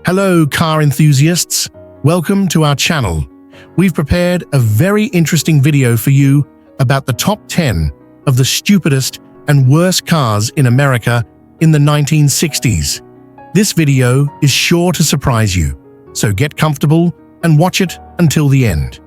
Hello, car enthusiasts. Welcome to our channel. We've prepared a very interesting video for you about the top 10 of the stupidest and worst cars in America in the 1960s. This video is sure to surprise you, so get comfortable and watch it until the end.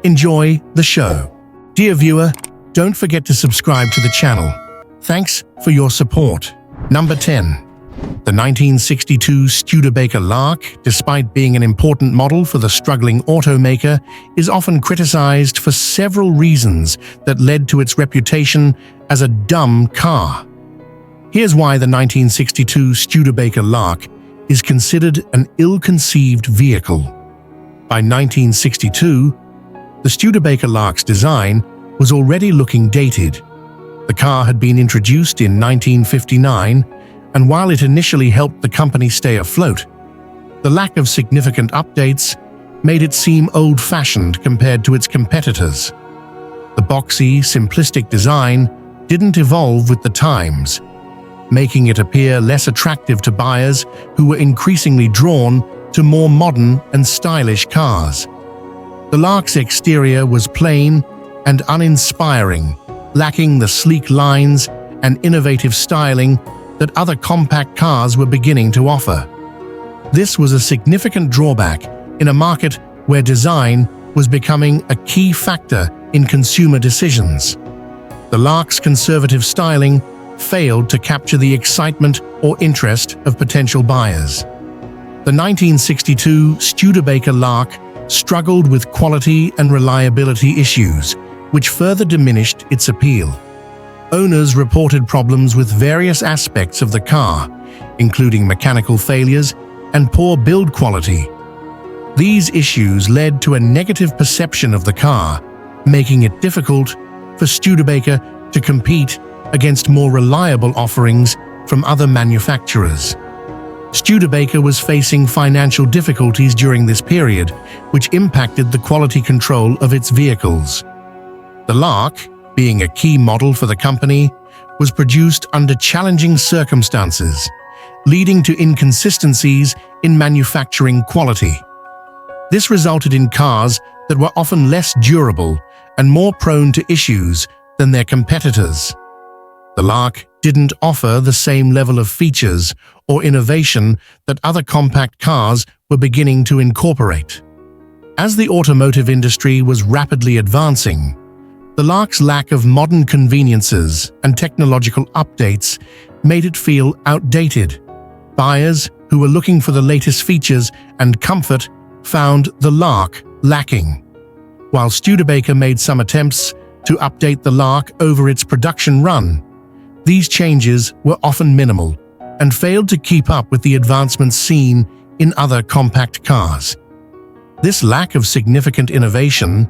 Enjoy the show. Dear viewer, don't forget to subscribe to the channel. Thanks for your support. Number 10. The 1962 Studebaker Lark, despite being an important model for the struggling automaker, is often criticized for several reasons that led to its reputation as a dumb car. Here's why the 1962 Studebaker Lark is considered an ill-conceived vehicle. By 1962, the Studebaker Lark's design was already looking dated. The car had been introduced in 1959, and while it initially helped the company stay afloat, the lack of significant updates made it seem old-fashioned compared to its competitors. The boxy, simplistic design didn't evolve with the times, making it appear less attractive to buyers who were increasingly drawn to more modern and stylish cars. The Lark's exterior was plain and uninspiring, lacking the sleek lines and innovative styling that other compact cars were beginning to offer. This was a significant drawback in a market where design was becoming a key factor in consumer decisions. The Lark's conservative styling failed to capture the excitement or interest of potential buyers. The 1962 Studebaker Lark struggled with quality and reliability issues, which further diminished its appeal. Owners reported problems with various aspects of the car, including mechanical failures and poor build quality. These issues led to a negative perception of the car, making it difficult for Studebaker to compete against more reliable offerings from other manufacturers. Studebaker was facing financial difficulties during this period, which impacted the quality control of its vehicles. The Lark, being a key model for the company, was produced under challenging circumstances, leading to inconsistencies in manufacturing quality. This resulted in cars that were often less durable and more prone to issues than their competitors. The Lark didn't offer the same level of features or innovation that other compact cars were beginning to incorporate. As the automotive industry was rapidly advancing, the Lark's lack of modern conveniences and technological updates made it feel outdated. Buyers who were looking for the latest features and comfort found the Lark lacking. While Studebaker made some attempts to update the Lark over its production run, these changes were often minimal and failed to keep up with the advancements seen in other compact cars. This lack of significant innovation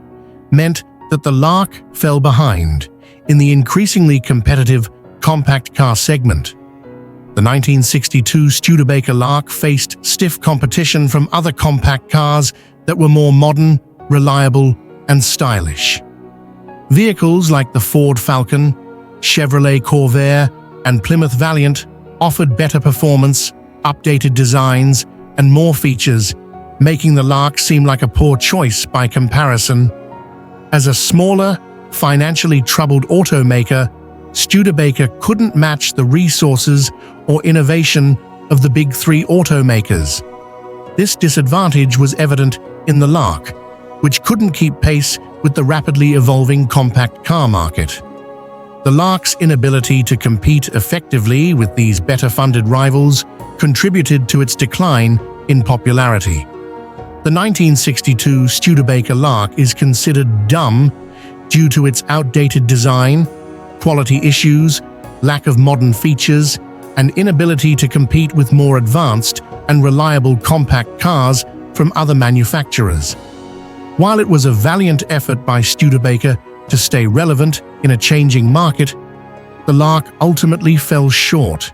meant that the Lark fell behind in the increasingly competitive compact car segment. The 1962 Studebaker Lark faced stiff competition from other compact cars that were more modern, reliable, and stylish. Vehicles like the Ford Falcon, Chevrolet Corvair, and Plymouth Valiant offered better performance, updated designs, and more features, making the Lark seem like a poor choice by comparison. As a smaller, financially troubled automaker, Studebaker couldn't match the resources or innovation of the big three automakers. This disadvantage was evident in the Lark, which couldn't keep pace with the rapidly evolving compact car market. The Lark's inability to compete effectively with these better-funded rivals contributed to its decline in popularity. The 1962 Studebaker Lark is considered dumb due to its outdated design, quality issues, lack of modern features, and inability to compete with more advanced and reliable compact cars from other manufacturers. While it was a valiant effort by Studebaker to stay relevant in a changing market, the Lark ultimately fell short,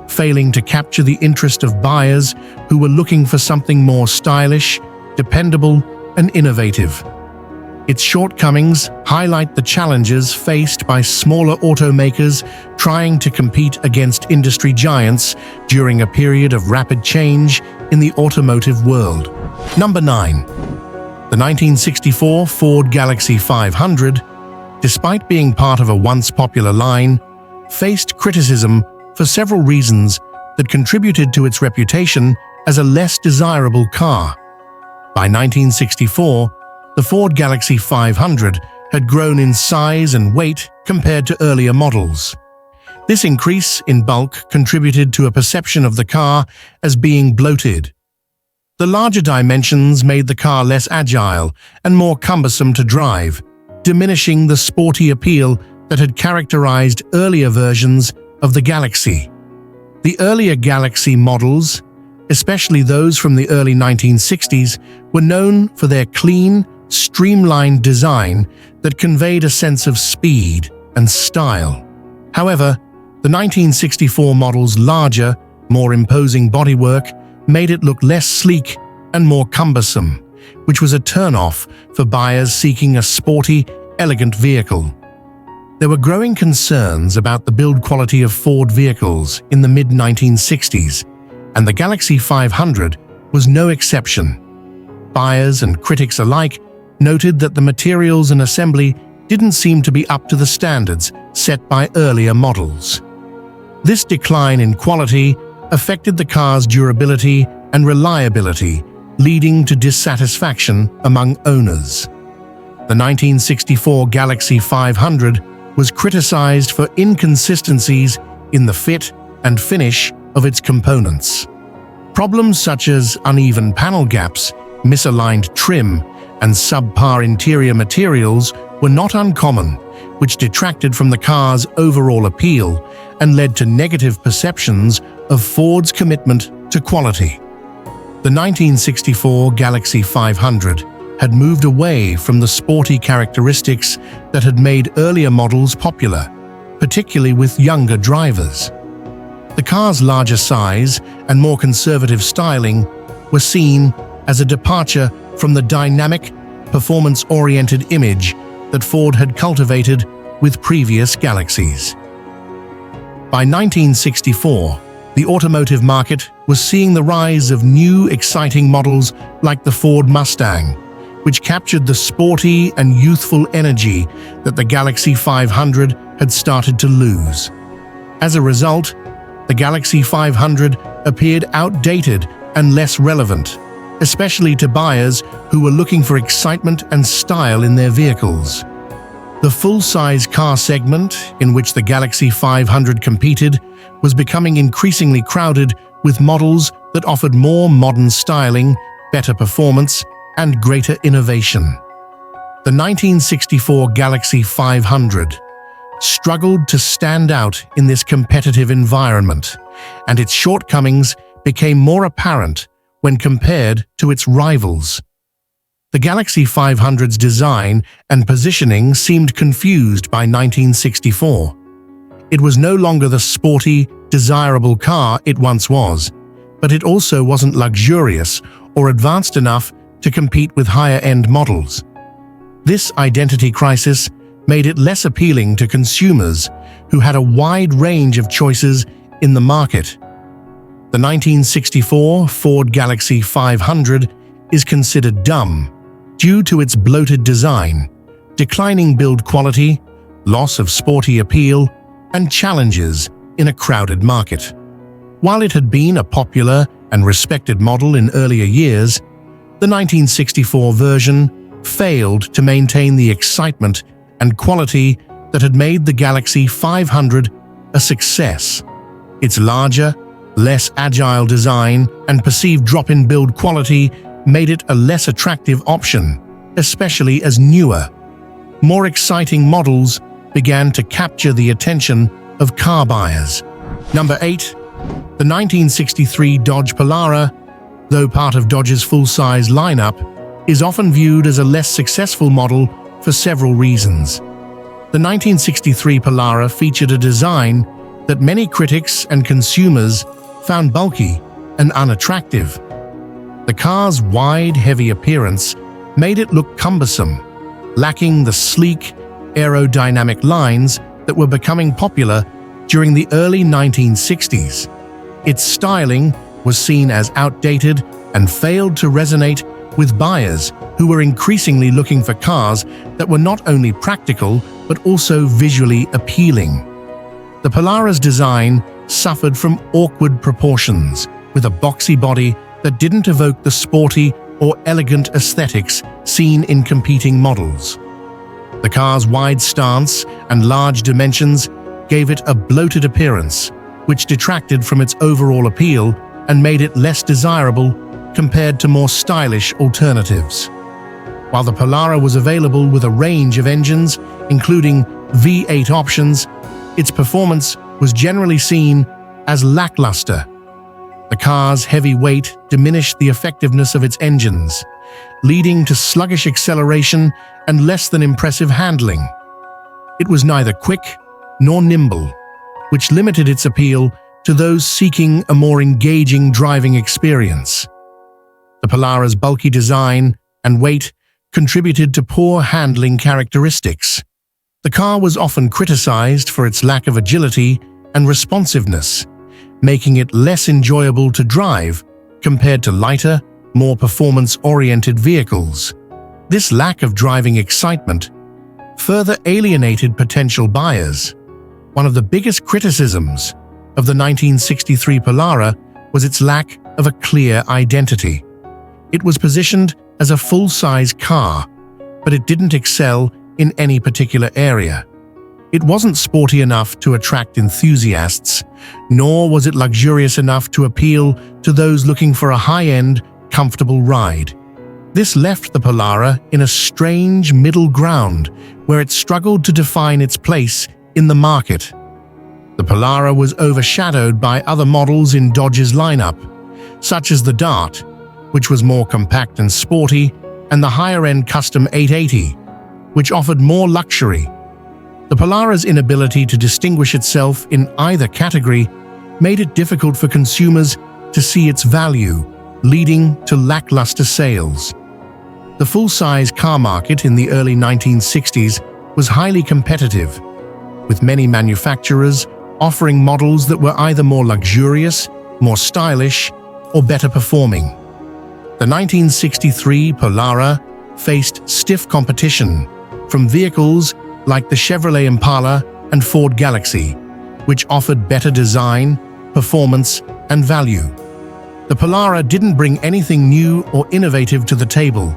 failing to capture the interest of buyers who were looking for something more stylish, dependable, and innovative. Its shortcomings highlight the challenges faced by smaller automakers trying to compete against industry giants during a period of rapid change in the automotive world. Number 9. The 1964 Ford Galaxy 500, despite being part of a once popular line, faced criticism for several reasons that contributed to its reputation as a less desirable car. By 1964, the Ford Galaxy 500 had grown in size and weight compared to earlier models. This increase in bulk contributed to a perception of the car as being bloated. The larger dimensions made the car less agile and more cumbersome to drive, diminishing the sporty appeal that had characterized earlier versions of the Galaxy. The earlier Galaxy models, especially those from the early 1960s, were known for their clean, streamlined design that conveyed a sense of speed and style. However, the 1964 model's larger, more imposing bodywork made it look less sleek and more cumbersome, which was a turn-off for buyers seeking a sporty, elegant vehicle. There were growing concerns about the build quality of Ford vehicles in the mid-1960s, and the Galaxy 500 was no exception. Buyers and critics alike noted that the materials and assembly didn't seem to be up to the standards set by earlier models. This decline in quality affected the car's durability and reliability, leading to dissatisfaction among owners. The 1964 Galaxy 500 was criticized for inconsistencies in the fit and finish of its components. Problems such as uneven panel gaps, misaligned trim, and subpar interior materials were not uncommon, which detracted from the car's overall appeal and led to negative perceptions of Ford's commitment to quality. The 1964 Galaxy 500 had moved away from the sporty characteristics that had made earlier models popular, particularly with younger drivers. The car's larger size and more conservative styling were seen as a departure from the dynamic, performance-oriented image that Ford had cultivated with previous Galaxies. By 1964, the automotive market was seeing the rise of new, exciting models like the Ford Mustang, which captured the sporty and youthful energy that the Galaxy 500 had started to lose. As a result, the Galaxy 500 appeared outdated and less relevant, especially to buyers who were looking for excitement and style in their vehicles. The full-size car segment, in which the Galaxy 500 competed, was becoming increasingly crowded with models that offered more modern styling, better performance, and greater innovation. The 1964 Galaxy 500 struggled to stand out in this competitive environment, and its shortcomings became more apparent when compared to its rivals. The Galaxy 500's design and positioning seemed confused by 1964. It was no longer the sporty, desirable car it once was, but it also wasn't luxurious or advanced enough to compete with higher-end models. This identity crisis made it less appealing to consumers who had a wide range of choices in the market. The 1964 Ford Galaxy 500 is considered dumb due to its bloated design, declining build quality, loss of sporty appeal, and challenges in a crowded market. While it had been a popular and respected model in earlier years, the 1964 version failed to maintain the excitement and quality that had made the Galaxy 500 a success. Its larger, less agile design and perceived drop in build quality made it a less attractive option, especially as newer, more exciting models began to capture the attention of car buyers. Number 8. The 1963 Dodge Polara, though part of Dodge's full-size lineup, is often viewed as a less successful model for several reasons. The 1963 Polara featured a design that many critics and consumers found bulky and unattractive. The car's wide, heavy appearance made it look cumbersome, lacking the sleek, aerodynamic lines that were becoming popular during the early 1960s. Its styling was seen as outdated and failed to resonate with buyers who were increasingly looking for cars that were not only practical but also visually appealing. The Polara's design suffered from awkward proportions, with a boxy body that didn't evoke the sporty or elegant aesthetics seen in competing models. The car's wide stance and large dimensions gave it a bloated appearance, which detracted from its overall appeal and made it less desirable compared to more stylish alternatives. While the Polara was available with a range of engines, including V8 options, its performance was generally seen as lackluster. The car's heavy weight diminished the effectiveness of its engines, leading to sluggish acceleration and less than impressive handling. It was neither quick nor nimble, which limited its appeal to those seeking a more engaging driving experience. The Polara's bulky design and weight contributed to poor handling characteristics. The car was often criticized for its lack of agility and responsiveness, making it less enjoyable to drive compared to lighter, more performance-oriented vehicles. This lack of driving excitement further alienated potential buyers. One of the biggest criticisms of the 1963 Polara was its lack of a clear identity. It was positioned as a full-size car, but it didn't excel in any particular area. It wasn't sporty enough to attract enthusiasts, nor was it luxurious enough to appeal to those looking for a high-end, comfortable ride. This left the Polara in a strange middle ground where it struggled to define its place in the market. The Polara was overshadowed by other models in Dodge's lineup, such as the Dart, which was more compact and sporty, and the higher-end Custom 880, which offered more luxury. The Polara's inability to distinguish itself in either category made it difficult for consumers to see its value, leading to lackluster sales. The full-size car market in the early 1960s was highly competitive, with many manufacturers offering models that were either more luxurious, more stylish, or better performing. The 1963 Polara faced stiff competition from vehicles like the Chevrolet Impala and Ford Galaxy, which offered better design, performance, and value. The Polara didn't bring anything new or innovative to the table,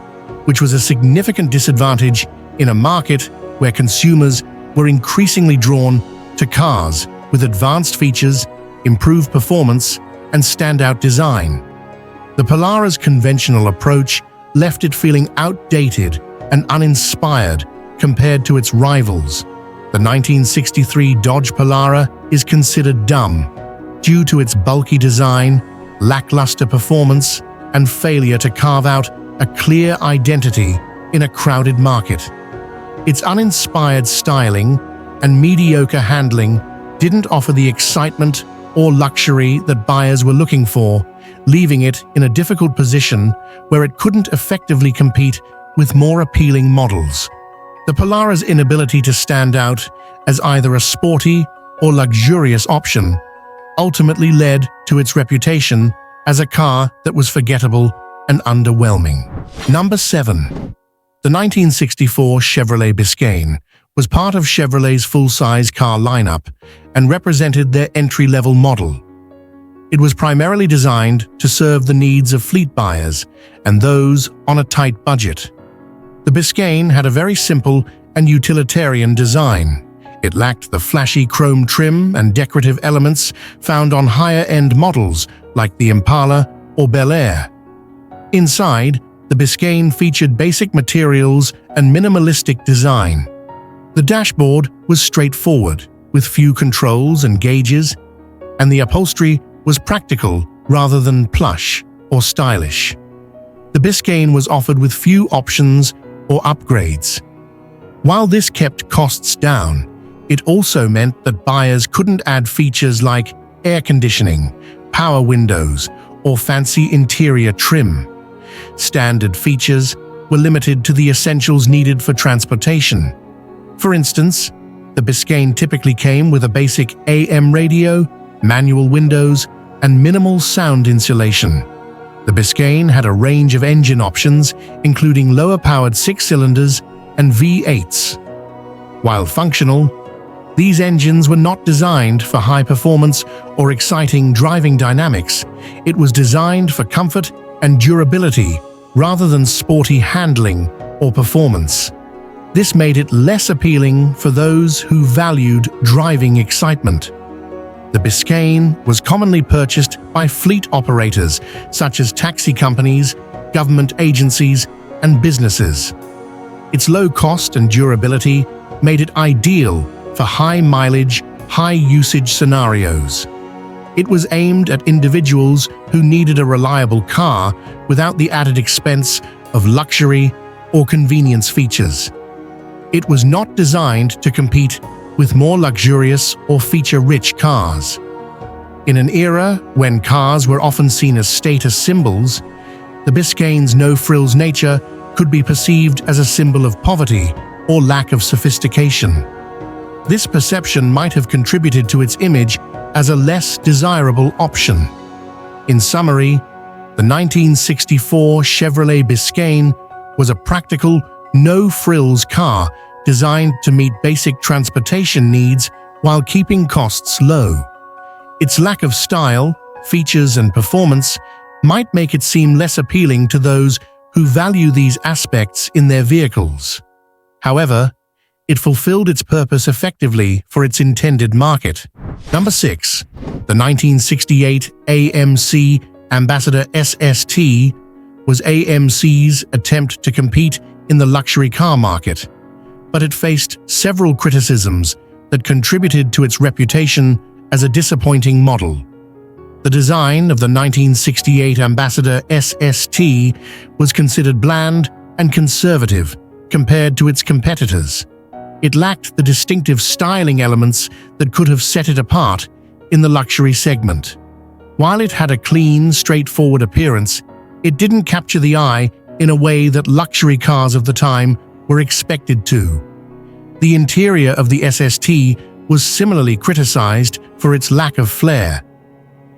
which was a significant disadvantage in a market where consumers were increasingly drawn to cars with advanced features, improved performance, and standout design. The Polara's conventional approach left it feeling outdated and uninspired compared to its rivals. The 1963 Dodge Polara is considered dumb due to its bulky design, lackluster performance, and failure to carve out a clear identity in a crowded market. Its uninspired styling and mediocre handling didn't offer the excitement or luxury that buyers were looking for, leaving it in a difficult position where it couldn't effectively compete with more appealing models. The Polara's inability to stand out as either a sporty or luxurious option ultimately led to its reputation as a car that was forgettable and underwhelming. Number 7. The 1964 Chevrolet Biscan was part of Chevrolet's full-size car lineup and represented their entry-level model. It was primarily designed to serve the needs of fleet buyers and those on a tight budget. The Biscan had a very simple and utilitarian design. It lacked the flashy chrome trim and decorative elements found on higher-end models like the Impala or Bel Air. Inside, the Biscan featured basic materials and minimalistic design. The dashboard was straightforward, with few controls and gauges, and the upholstery was practical rather than plush or stylish. The Biscan was offered with few options or upgrades. While this kept costs down, it also meant that buyers couldn't add features like air conditioning, power windows, or fancy interior trim. Standard features were limited to the essentials needed for transportation. For instance, the Biscan typically came with a basic AM radio, manual windows, and minimal sound insulation. The Biscan had a range of engine options, including lower-powered 6-cylinders and V8s. While functional, these engines were not designed for high performance or exciting driving dynamics. It was designed for comfort and durability rather than sporty handling or performance. This made it less appealing for those who valued driving excitement. The Biscan was commonly purchased by fleet operators such as taxi companies, government agencies, and businesses. Its low cost and durability made it ideal for high-mileage, high-usage scenarios. It was aimed at individuals who needed a reliable car without the added expense of luxury or convenience features. It was not designed to compete with more luxurious or feature-rich cars. In an era when cars were often seen as status symbols, the Biscan's no-frills nature could be perceived as a symbol of poverty or lack of sophistication. This perception might have contributed to its image as a less desirable option. In summary, the 1964 Chevrolet Biscan was a practical, no-frills car designed to meet basic transportation needs while keeping costs low. Its lack of style, features, and performance might make it seem less appealing to those who value these aspects in their vehicles. However, it fulfilled its purpose effectively for its intended market. Number 6. The 1968 AMC Ambassador ST was AMC's attempt to compete in the luxury car market, but it faced several criticisms that contributed to its reputation as a disappointing model. The design of the 1968 Ambassador ST was considered bland and conservative compared to its competitors. It lacked the distinctive styling elements that could have set it apart in the luxury segment. While it had a clean, straightforward appearance, it didn't capture the eye in a way that luxury cars of the time were expected to. The interior of the SST was similarly criticized for its lack of flair.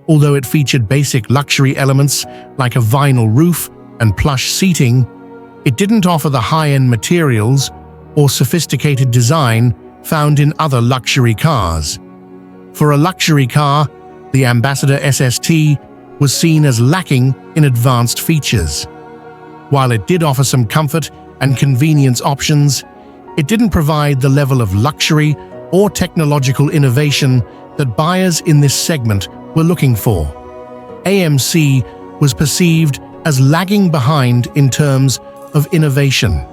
Although it featured basic luxury elements like a vinyl roof and plush seating, it didn't offer the high-end materials or sophisticated design found in other luxury cars. For a luxury car, the Ambassador ST was seen as lacking in advanced features. While it did offer some comfort and convenience options, it didn't provide the level of luxury or technological innovation that buyers in this segment were looking for. AMC was perceived as lagging behind in terms of innovation.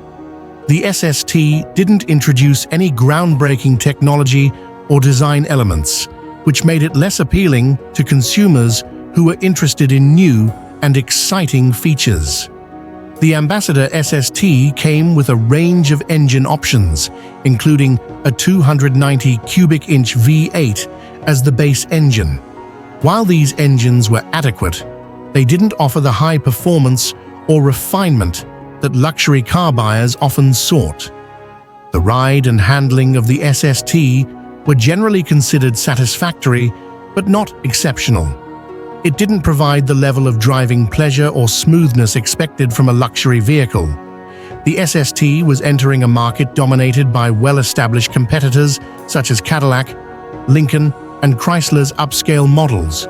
The SST didn't introduce any groundbreaking technology or design elements, which made it less appealing to consumers who were interested in new and exciting features. The Ambassador ST came with a range of engine options, including a 290 cubic inch V8 as the base engine. While these engines were adequate, they didn't offer the high performance or refinement that luxury car buyers often sought. The ride and handling of the SST were generally considered satisfactory, but not exceptional. It didn't provide the level of driving pleasure or smoothness expected from a luxury vehicle. The SST was entering a market dominated by well-established competitors such as Cadillac, Lincoln, and Chrysler's upscale models.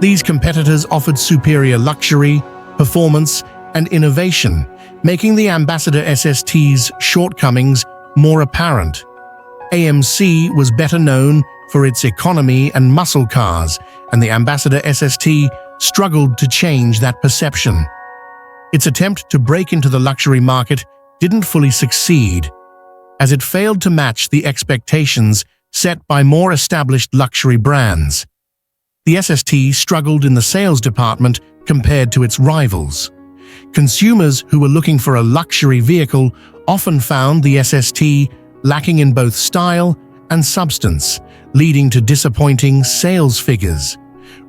These competitors offered superior luxury, performance, and innovation, making the Ambassador SST's shortcomings more apparent. AMC was better known for its economy and muscle cars, and the Ambassador SST struggled to change that perception. Its attempt to break into the luxury market didn't fully succeed, as it failed to match the expectations set by more established luxury brands. The SST struggled in the sales department compared to its rivals. Consumers who were looking for a luxury vehicle often found the SST lacking in both style and substance, leading to disappointing sales figures.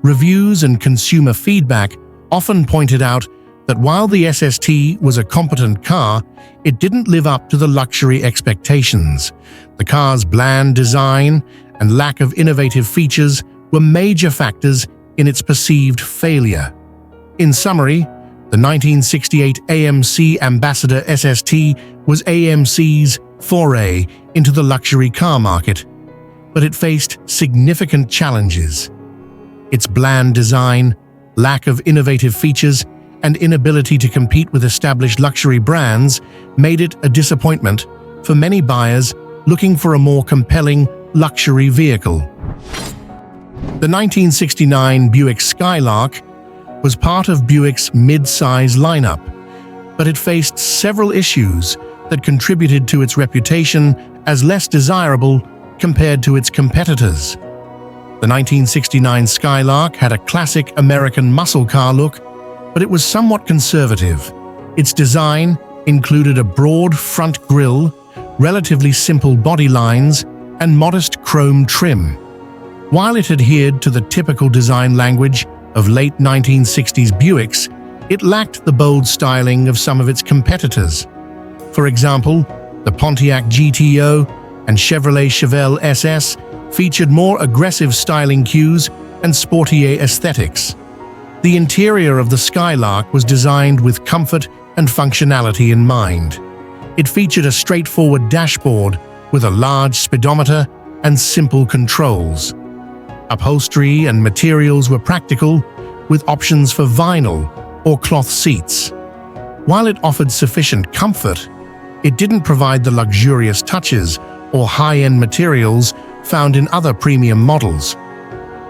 Reviews and consumer feedback often pointed out that while the SST was a competent car, it didn't live up to the luxury expectations. The car's bland design and lack of innovative features were major factors in its perceived failure. In summary, the 1968 AMC Ambassador ST was AMC's foray into the luxury car market, but it faced significant challenges. Its bland design, lack of innovative features, and inability to compete with established luxury brands made it a disappointment for many buyers looking for a more compelling luxury vehicle. The 1969 Buick Skylock was part of Buick's mid-size lineup, but it faced several issues that contributed to its reputation as less desirable compared to its competitors. The 1969 Skylock had a classic American muscle car look, but it was somewhat conservative. Its design included a broad front grille, relatively simple body lines, and modest chrome trim. While it adhered to the typical design language of late 1960s Buicks, it lacked the bold styling of some of its competitors. For example, the Pontiac GTO and Chevrolet Chevelle SS featured more aggressive styling cues and sportier aesthetics. The interior of the Skylark was designed with comfort and functionality in mind. It featured a straightforward dashboard with a large speedometer and simple controls. Upholstery and materials were practical, with options for vinyl or cloth seats. While it offered sufficient comfort, it didn't provide the luxurious touches or high-end materials found in other premium models.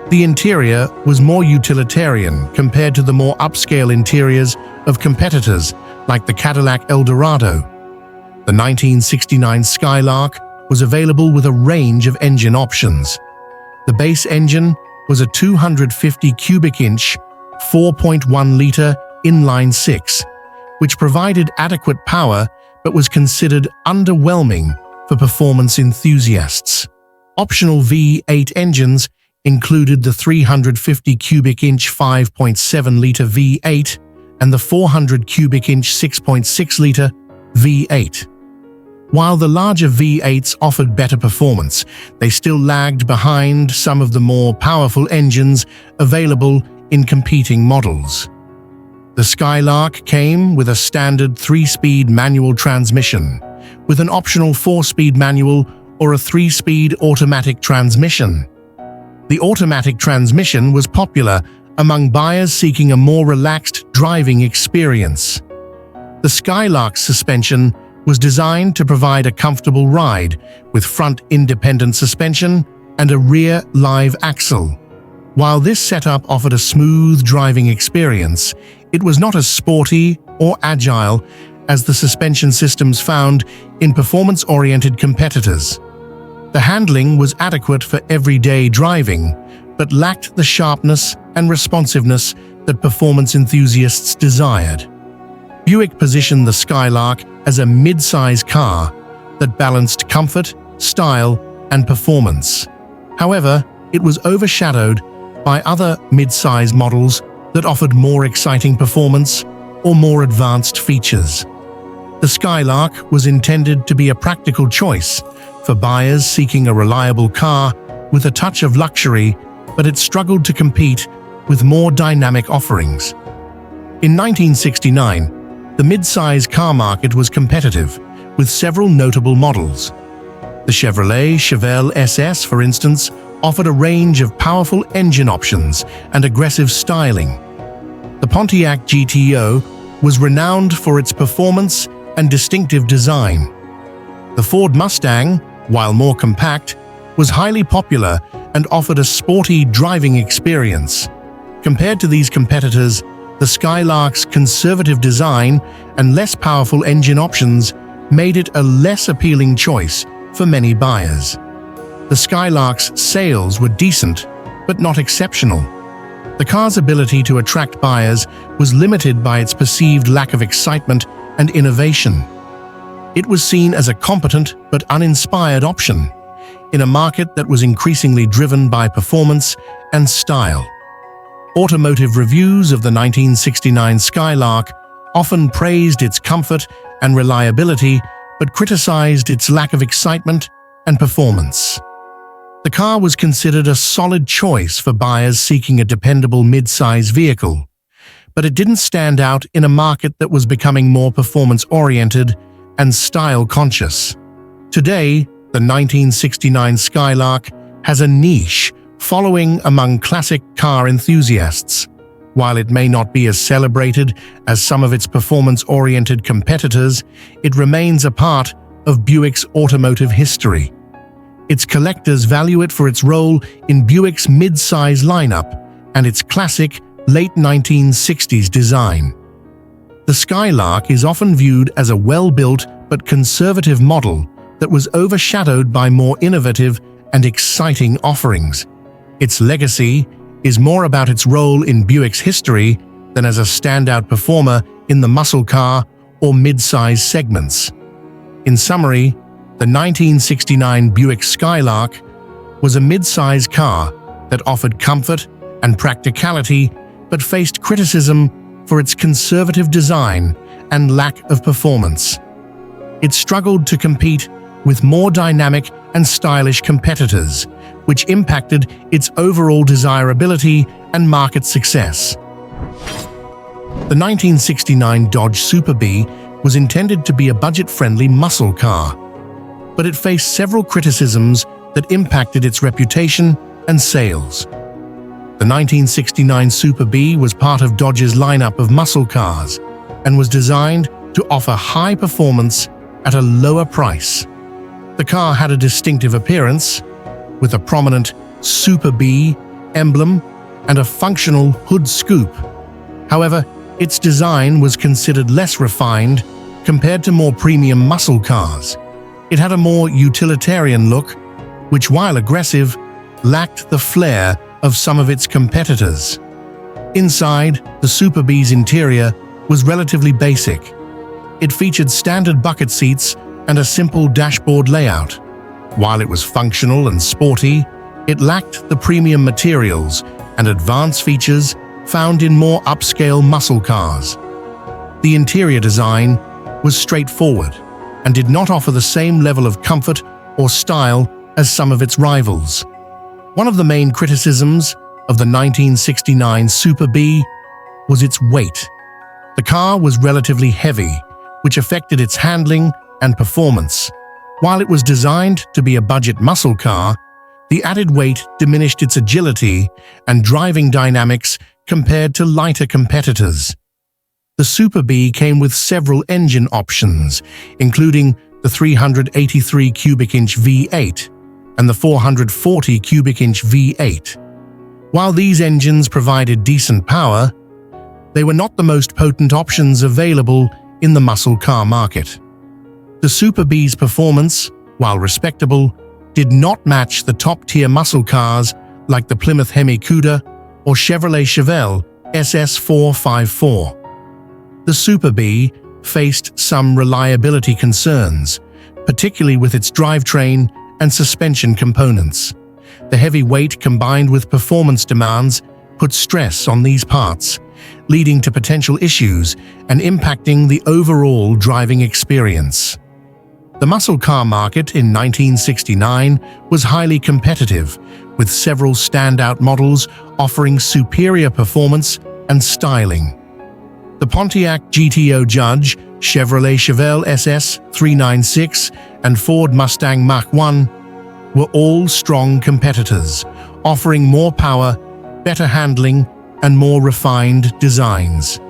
The interior was more utilitarian compared to the more upscale interiors of competitors like the Cadillac Eldorado. The 1969 Skylark was available with a range of engine options. The base engine was a 250 cubic inch, 4.1-liter inline-six, which provided adequate power but was considered underwhelming for performance enthusiasts. Optional V8 engines included the 350 cubic inch 5.7-liter V8 and the 400 cubic inch 6.6-liter V8. While the larger V8s offered better performance, they still lagged behind some of the more powerful engines available in competing models. The Skylark came with a standard 3-speed manual transmission, with an optional 4-speed manual or a 3-speed automatic transmission. The automatic transmission was popular among buyers seeking a more relaxed driving experience. The Skylark's suspension was designed to provide a comfortable ride with front independent suspension and a rear live axle. While this setup offered a smooth driving experience, it was not as sporty or agile as the suspension systems found in performance-oriented competitors. The handling was adequate for everyday driving, but lacked the sharpness and responsiveness that performance enthusiasts desired. Buick positioned the Skylark as a mid-size car that balanced comfort, style, and performance. However, it was overshadowed by other mid-size models that offered more exciting performance or more advanced features. The Skylark was intended to be a practical choice for buyers seeking a reliable car with a touch of luxury, but it struggled to compete with more dynamic offerings. In 1969, the mid-size car market was competitive, with several notable models. The Chevrolet Chevelle SS, for instance, offered a range of powerful engine options and aggressive styling. The Pontiac GTO was renowned for its performance and distinctive design. The Ford Mustang, while more compact, was highly popular and offered a sporty driving experience. Compared to these competitors, the Skylark's conservative design and less powerful engine options made it a less appealing choice for many buyers. The Skylark's sales were decent, but not exceptional. The car's ability to attract buyers was limited by its perceived lack of excitement and innovation. It was seen as a competent but uninspired option in a market that was increasingly driven by performance and style. Automotive reviews of the 1969 Skylark often praised its comfort and reliability, but criticized its lack of excitement and performance. The car was considered a solid choice for buyers seeking a dependable mid-size vehicle, but it didn't stand out in a market that was becoming more performance-oriented and style-conscious. Today, the 1969 Skylock has a niche following among classic car enthusiasts. While it may not be as celebrated as some of its performance-oriented competitors, it remains a part of Buick's automotive history. Its collectors value it for its role in Buick's mid-size lineup and its classic late 1960s design. The Skylark is often viewed as a well-built but conservative model that was overshadowed by more innovative and exciting offerings. Its legacy is more about its role in Buick's history than as a standout performer in the muscle car or mid-size segments. In summary, the 1969 Buick Skylark was a mid-size car that offered comfort and practicality but faced criticism for its conservative design and lack of performance. It struggled to compete with more dynamic and stylish competitors, which impacted its overall desirability and market success. The 1969 Dodge Super Bee was intended to be a budget-friendly muscle car, but it faced several criticisms that impacted its reputation and sales. The 1969 Super Bee was part of Dodge's lineup of muscle cars and was designed to offer high performance at a lower price. The car had a distinctive appearance, with a prominent Super Bee emblem and a functional hood scoop. However, its design was considered less refined compared to more premium muscle cars. It had a more utilitarian look, which, while aggressive, lacked the flair of some of its competitors. Inside, the Super Bee's interior was relatively basic. It featured standard bucket seats and a simple dashboard layout. While it was functional and sporty, it lacked the premium materials and advanced features found in more upscale muscle cars. The interior design was straightforward and did not offer the same level of comfort or style as some of its rivals. One of the main criticisms of the 1969 Super Bee was its weight. The car was relatively heavy, which affected its handling and performance. While it was designed to be a budget muscle car, the added weight diminished its agility and driving dynamics compared to lighter competitors. The Super Bee came with several engine options, including the 383 cubic inch V8 and the 440 cubic inch V8. While these engines provided decent power, they were not the most potent options available in the muscle car market. The Super Bee's performance, while respectable, did not match the top-tier muscle cars like the Plymouth Hemi Cuda or Chevrolet Chevelle SS454. The Super Bee faced some reliability concerns, particularly with its drivetrain and suspension components. The heavy weight combined with performance demands put stress on these parts, leading to potential issues and impacting the overall driving experience. The muscle car market in 1969 was highly competitive, with several standout models offering superior performance and styling. The Pontiac GTO Judge, Chevrolet Chevelle SS396, and Ford Mustang Mach-1 were all strong competitors, offering more power, better handling, and more refined designs.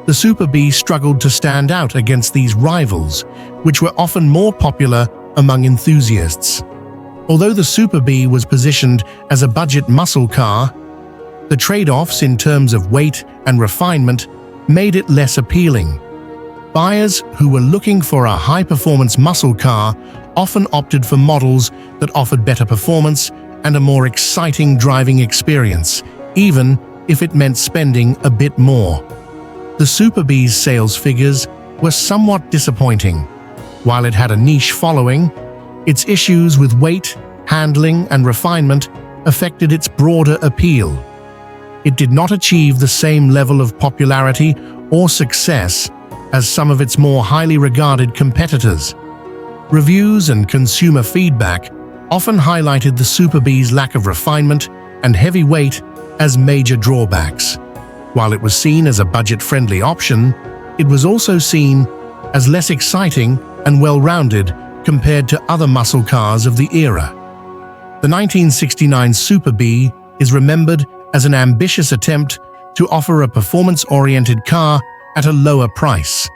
The Super Bee struggled to stand out against these rivals, which were often more popular among enthusiasts. Although the Super Bee was positioned as a budget muscle car, the trade-offs in terms of weight and refinement made it less appealing. Buyers who were looking for a high-performance muscle car often opted for models that offered better performance and a more exciting driving experience, even if it meant spending a bit more. The Super Bee's sales figures were somewhat disappointing. While it had a niche following, its issues with weight, handling, and refinement affected its broader appeal. It did not achieve the same level of popularity or success as some of its more highly regarded competitors. Reviews and consumer feedback often highlighted the Super B's lack of refinement and heavy weight as major drawbacks. While it was seen as a budget-friendly option, it was also seen as less exciting and well-rounded compared to other muscle cars of the era. The 1969 Super B is remembered as an ambitious attempt to offer a performance-oriented car at a lower price.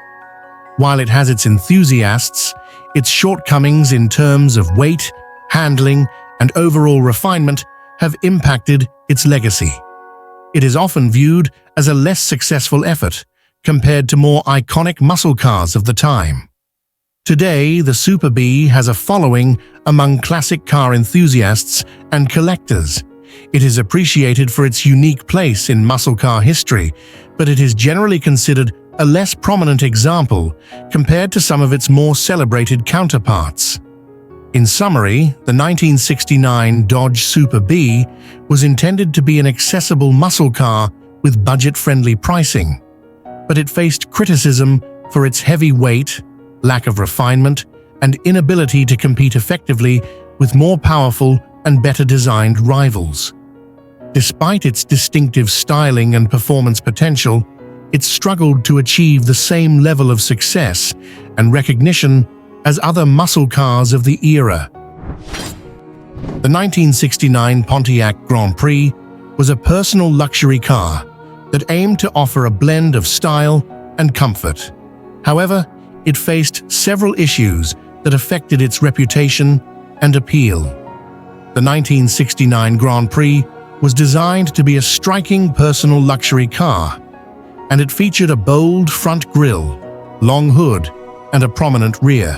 While it has its enthusiasts, its shortcomings in terms of weight, handling, and overall refinement have impacted its legacy. It is often viewed as a less successful effort compared to more iconic muscle cars of the time. Today, the Super B has a following among classic car enthusiasts and collectors. It is appreciated for its unique place in muscle car history, but it is generally considered a less prominent example compared to some of its more celebrated counterparts. In summary, the 1969 Dodge Super B was intended to be an accessible muscle car with budget-friendly pricing, but it faced criticism for its heavy weight, lack of refinement, and inability to compete effectively with more powerful and better-designed rivals. Despite its distinctive styling and performance potential, it struggled to achieve the same level of success and recognition as other muscle cars of the era. The 1969 Pontiac Grand Prix was a personal luxury car that aimed to offer a blend of style and comfort. However, it faced several issues that affected its reputation and appeal. The 1969 Grand Prix was designed to be a striking personal luxury car, and it featured a bold front grille, long hood, and a prominent rear.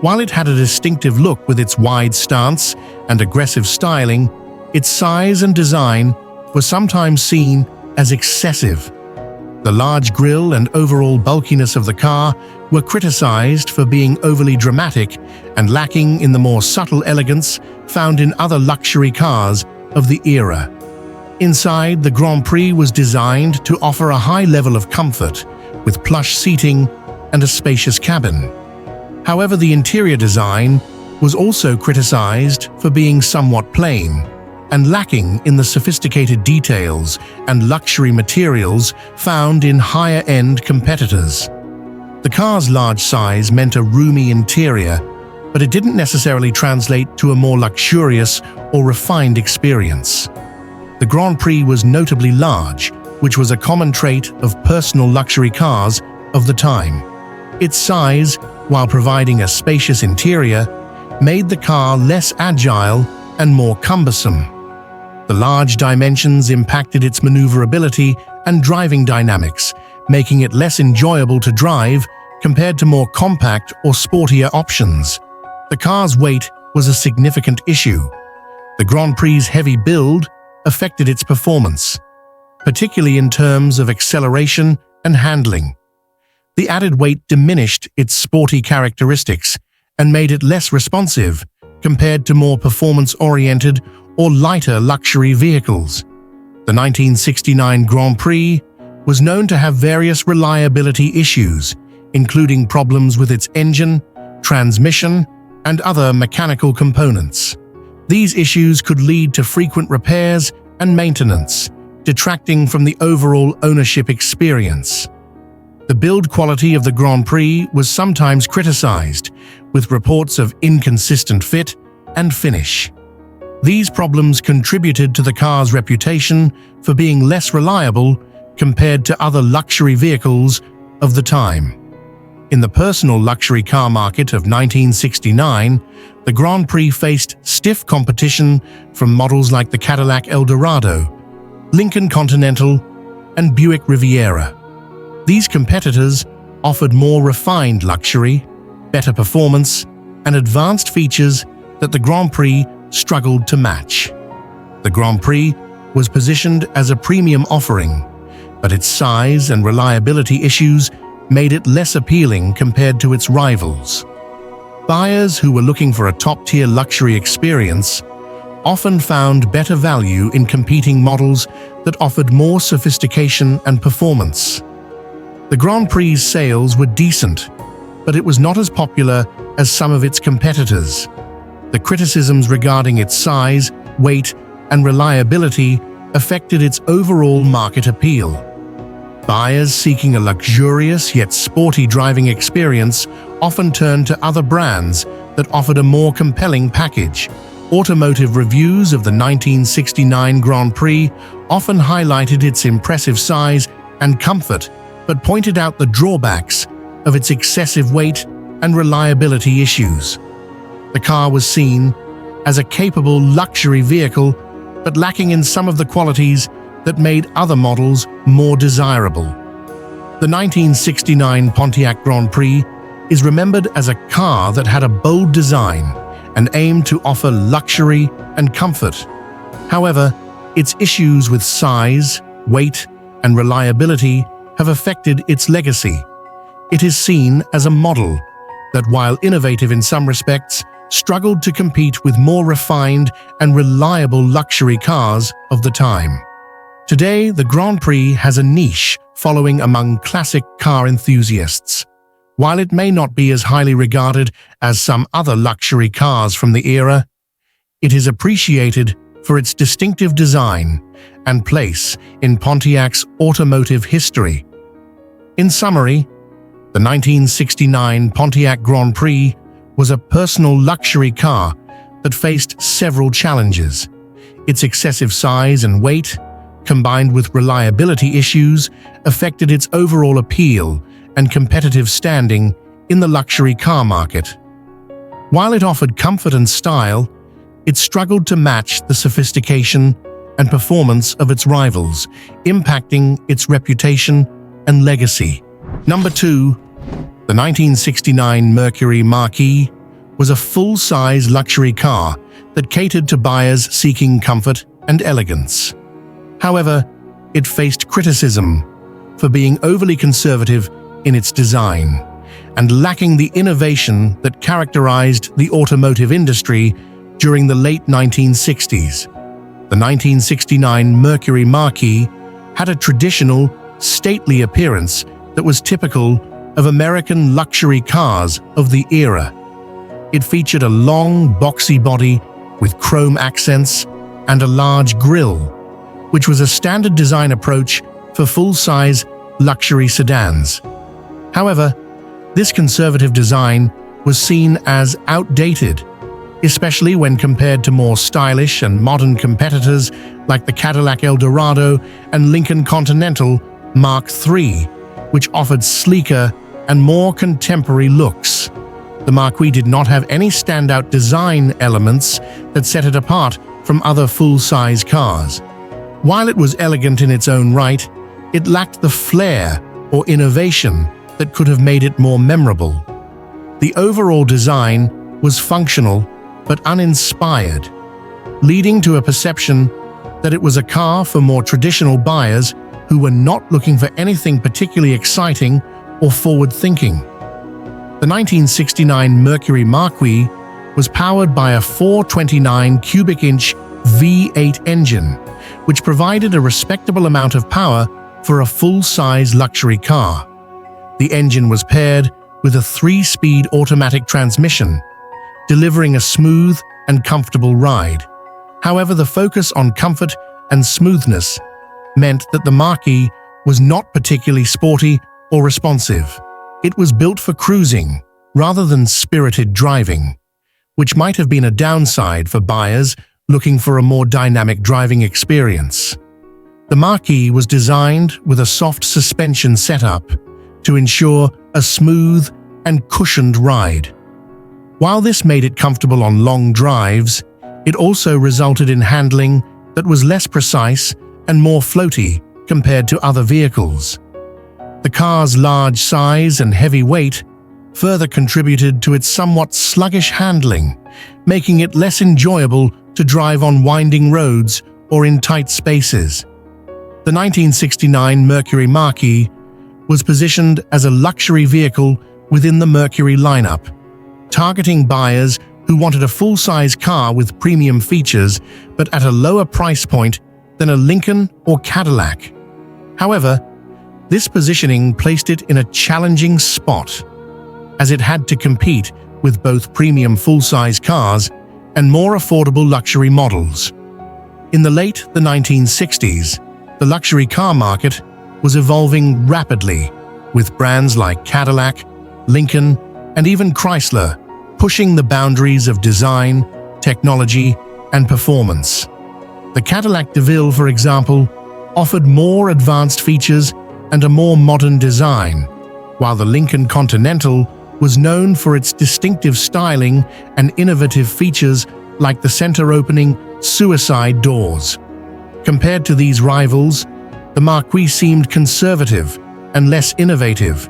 While it had a distinctive look with its wide stance and aggressive styling, its size and design were sometimes seen as excessive. The large grille and overall bulkiness of the car were criticized for being overly dramatic and lacking in the more subtle elegance found in other luxury cars of the era. Inside, the Grand Prix was designed to offer a high level of comfort, with plush seating and a spacious cabin. However, the interior design was also criticized for being somewhat plain and lacking in the sophisticated details and luxury materials found in higher-end competitors. The car's large size meant a roomy interior, but it didn't necessarily translate to a more luxurious or refined experience. The Grand Prix was notably large, which was a common trait of personal luxury cars of the time. Its size, while providing a spacious interior, made the car less agile and more cumbersome. The large dimensions impacted its maneuverability and driving dynamics, making it less enjoyable to drive compared to more compact or sportier options. The car's weight was a significant issue. The Grand Prix's heavy build affected its performance, particularly in terms of acceleration and handling. The added weight diminished its sporty characteristics and made it less responsive compared to more performance-oriented or lighter luxury vehicles. The 1969 Grand Prix was known to have various reliability issues, including problems with its engine, transmission, and other mechanical components. These issues could lead to frequent repairs and maintenance, detracting from the overall ownership experience. The build quality of the Grand Prix was sometimes criticized, with reports of inconsistent fit and finish. These problems contributed to the car's reputation for being less reliable compared to other luxury vehicles of the time. In the personal luxury car market of 1969, the Grand Prix faced stiff competition from models like the Cadillac Eldorado, Lincoln Continental, and Buick Riviera. These competitors offered more refined luxury, better performance, and advanced features that the Grand Prix struggled to match. The Grand Prix was positioned as a premium offering, but its size and reliability issues made it less appealing compared to its rivals. Buyers who were looking for a top-tier luxury experience often found better value in competing models that offered more sophistication and performance. The Grand Prix sales were decent, but it was not as popular as some of its competitors. The criticisms regarding its size, weight, and reliability affected its overall market appeal. Buyers seeking a luxurious yet sporty driving experience often turned to other brands that offered a more compelling package. Automotive reviews of the 1969 Grand Prix often highlighted its impressive size and comfort, but pointed out the drawbacks of its excessive weight and reliability issues. The car was seen as a capable luxury vehicle, but lacking in some of the qualities that made other models more desirable. The 1969 Pontiac Grand Prix is remembered as a car that had a bold design and aimed to offer luxury and comfort. However, its issues with size, weight, and reliability have affected its legacy. It is seen as a model that, while innovative in some respects, struggled to compete with more refined and reliable luxury cars of the time. Today, the Grand Prix has a niche following among classic car enthusiasts. While it may not be as highly regarded as some other luxury cars from the era, it is appreciated for its distinctive design and place in Pontiac's automotive history. In summary, the 1969 Pontiac Grand Prix was a personal luxury car that faced several challenges. Its excessive size and weight, combined with reliability issues, affected its overall appeal and competitive standing in the luxury car market. While it offered comfort and style, it struggled to match the sophistication and performance of its rivals, impacting its reputation and legacy. Number 2. The 1969 Mercury Marquee was a full-size luxury car that catered to buyers seeking comfort and elegance. However, it faced criticism for being overly conservative in its design and lacking the innovation that characterized the automotive industry during the late 1960s. The 1969 Mercury Marquee had a traditional, stately appearance that was typical of American luxury cars of the era. It featured a long, boxy body with chrome accents and a large grille, which was a standard design approach for full-size luxury sedans. However, this conservative design was seen as outdated, especially when compared to more stylish and modern competitors like the Cadillac Eldorado and Lincoln Continental Mark III, which offered sleeker and more contemporary looks. The Marquis did not have any standout design elements that set it apart from other full-size cars. While it was elegant in its own right, it lacked the flair or innovation that could have made it more memorable. The overall design was functional but uninspired, leading to a perception that it was a car for more traditional buyers who were not looking for anything particularly exciting or forward-thinking. The 1969 Mercury Marquee was powered by a 429 cubic inch V8 engine, which provided a respectable amount of power for a full-size luxury car. The engine was paired with a 3-speed automatic transmission, delivering a smooth and comfortable ride. However, the focus on comfort and smoothness meant that the Marquee was not particularly sporty or responsive. It was built for cruising rather than spirited driving, which might have been a downside for buyers looking for a more dynamic driving experience. The Marquee was designed with a soft suspension setup to ensure a smooth and cushioned ride. While this made it comfortable on long drives, it also resulted in handling that was less precise and more floaty compared to other vehicles. The car's large size and heavy weight further contributed to its somewhat sluggish handling, making it less enjoyable to drive on winding roads or in tight spaces. The 1969 Mercury Marquee was positioned as a luxury vehicle within the Mercury lineup, targeting buyers who wanted a full-size car with premium features but at a lower price point than a Lincoln or Cadillac. However, this positioning placed it in a challenging spot, as it had to compete with both premium full-size cars and more affordable luxury models. In the late 1960s, the luxury car market was evolving rapidly, with brands like Cadillac, Lincoln, and even Chrysler pushing the boundaries of design, technology, and performance. The Cadillac DeVille, for example, offered more advanced features and a more modern design, while the Lincoln Continental was known for its distinctive styling and innovative features like the center-opening suicide doors. Compared to these rivals, the Marquis seemed conservative and less innovative,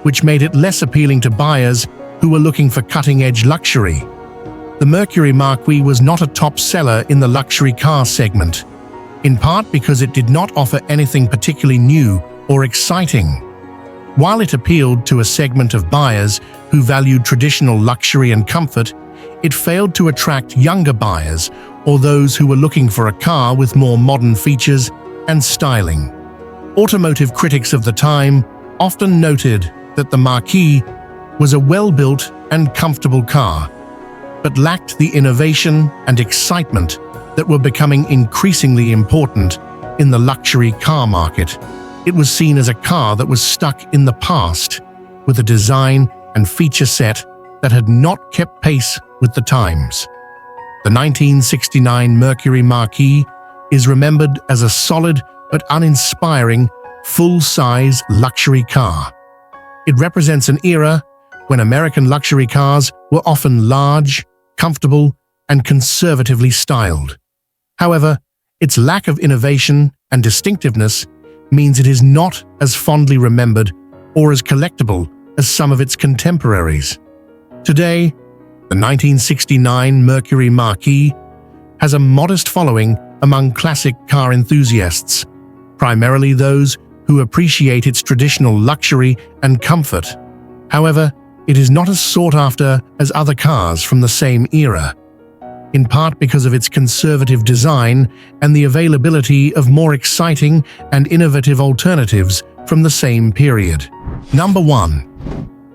which made it less appealing to buyers who were looking for cutting-edge luxury. The Mercury Marquee was not a top seller in the luxury car segment, in part because it did not offer anything particularly new or exciting. While it appealed to a segment of buyers who valued traditional luxury and comfort, it failed to attract younger buyers or those who were looking for a car with more modern features and styling. Automotive critics of the time often noted that the Marquis was a well-built and comfortable car, but lacked the innovation and excitement that were becoming increasingly important in the luxury car market. It was seen as a car that was stuck in the past, with a design and feature set that had not kept pace with the times. The 1969 Mercury Marquee is remembered as a solid but uninspiring, full-size luxury car. It represents an era when American luxury cars were often large, comfortable, and conservatively styled. However, its lack of innovation and distinctiveness means it is not as fondly remembered or as collectible as some of its contemporaries. Today, the 1969 Mercury Marquee has a modest following among classic car enthusiasts, primarily those who appreciate its traditional luxury and comfort. However, it is not as sought after as other cars from the same era, in part because of its conservative design and the availability of more exciting and innovative alternatives from the same period. Number 1.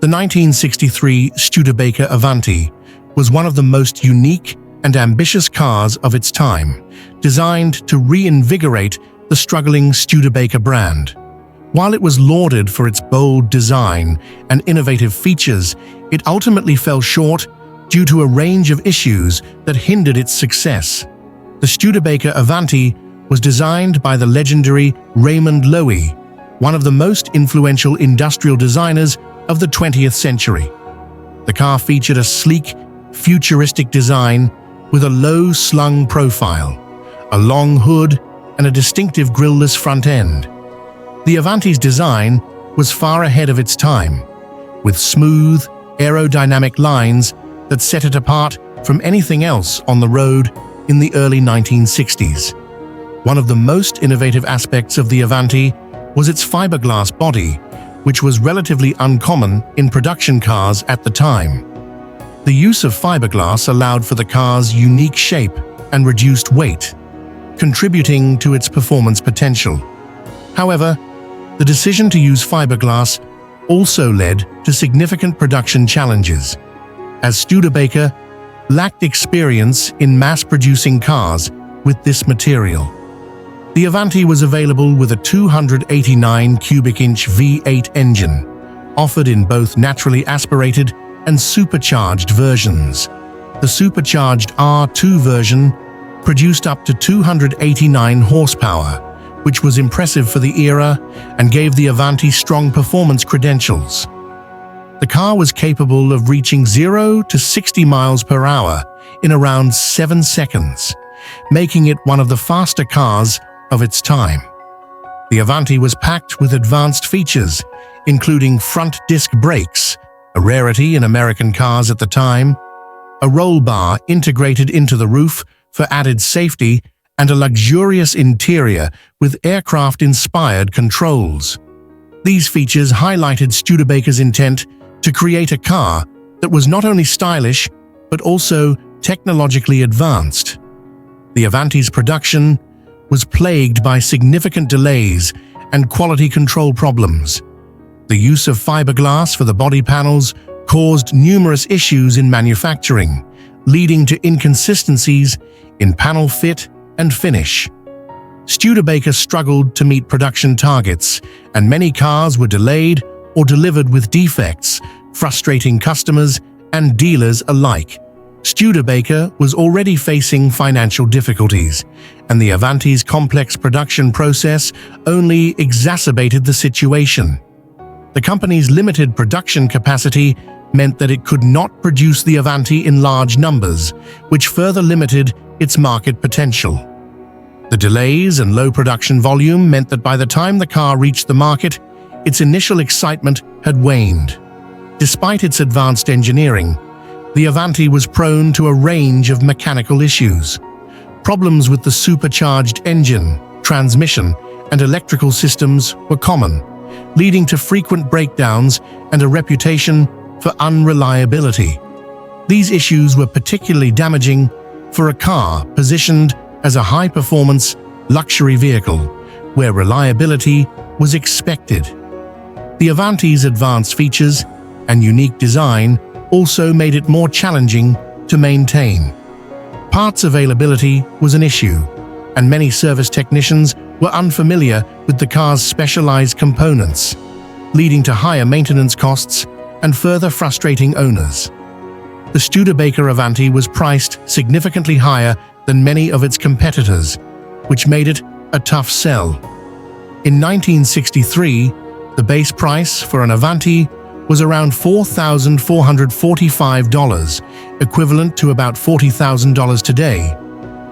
The 1963 Studebaker Avanti was one of the most unique and ambitious cars of its time, designed to reinvigorate the struggling Studebaker brand. While it was lauded for its bold design and innovative features, it ultimately fell short due to a range of issues that hindered its success. The Studebaker Avanti was designed by the legendary Raymond Loewy, one of the most influential industrial designers of the 20th century. The car featured a sleek, futuristic design with a low-slung profile, a long hood, and a distinctive grille-less front end. The Avanti's design was far ahead of its time, with smooth, aerodynamic lines that set it apart from anything else on the road in the early 1960s. One of the most innovative aspects of the Avanti was its fiberglass body, which was relatively uncommon in production cars at the time. The use of fiberglass allowed for the car's unique shape and reduced weight, contributing to its performance potential. However, the decision to use fiberglass also led to significant production challenges, as Studebaker lacked experience in mass-producing cars with this material. The Avanti was available with a 289 cubic inch V8 engine, offered in both naturally aspirated and supercharged versions. The supercharged R2 version produced up to 289 horsepower, which was impressive for the era and gave the Avanti strong performance credentials. The car was capable of reaching 0 to 60 miles per hour in around 7 seconds, making it one of the faster cars of its time. The Avanti was packed with advanced features, including front disc brakes, a rarity in American cars at the time, a roll bar integrated into the roof for added safety, and a luxurious interior with aircraft-inspired controls. These features highlighted Studebaker's intent to create a car that was not only stylish, but also technologically advanced. The Avanti's production was plagued by significant delays and quality control problems. The use of fiberglass for the body panels caused numerous issues in manufacturing, leading to inconsistencies in panel fit and finish. Studebaker struggled to meet production targets, and many cars were delayed or delivered with defects, frustrating customers and dealers alike. Studebaker was already facing financial difficulties, and the Avanti's complex production process only exacerbated the situation. The company's limited production capacity meant that it could not produce the Avanti in large numbers, which further limited its market potential. The delays and low production volume meant that by the time the car reached the market, its initial excitement had waned. Despite its advanced engineering, the Avanti was prone to a range of mechanical issues. Problems with the supercharged engine, transmission, and electrical systems were common, leading to frequent breakdowns and a reputation for unreliability. These issues were particularly damaging for a car positioned as a high-performance luxury vehicle, where reliability was expected. The Avanti's advanced features and unique design also made it more challenging to maintain. Parts availability was an issue, and many service technicians were unfamiliar with the car's specialized components, leading to higher maintenance costs and further frustrating owners. The Studebaker Avanti was priced significantly higher than many of its competitors, which made it a tough sell. In 1963, the base price for an Avanti was around $4,445, equivalent to about $40,000 today,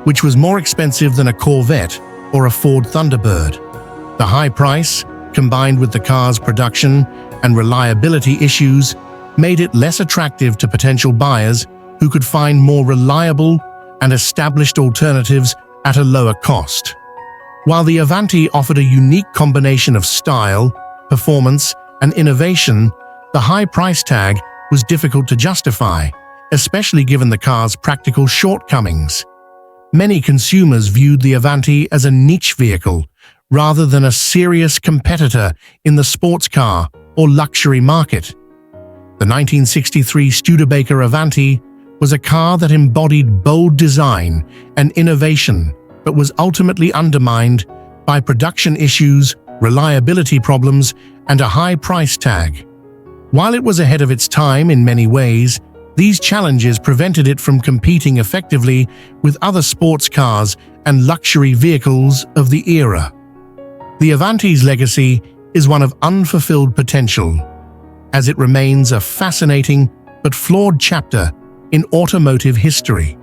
which was more expensive than a Corvette or a Ford Thunderbird. The high price, combined with the car's production and reliability issues, made it less attractive to potential buyers who could find more reliable and established alternatives at a lower cost. While the Avanti offered a unique combination of style, performance, and innovation, the high price tag was difficult to justify, especially given the car's practical shortcomings. Many consumers viewed the Avanti as a niche vehicle rather than a serious competitor in the sports car or luxury market. The 1963 Studebaker Avanti was a car that embodied bold design and innovation, but was ultimately undermined by production issues, reliability problems, and a high price tag. While it was ahead of its time in many ways, these challenges prevented it from competing effectively with other sports cars and luxury vehicles of the era. The Avanti's legacy is one of unfulfilled potential, as it remains a fascinating but flawed chapter in automotive history.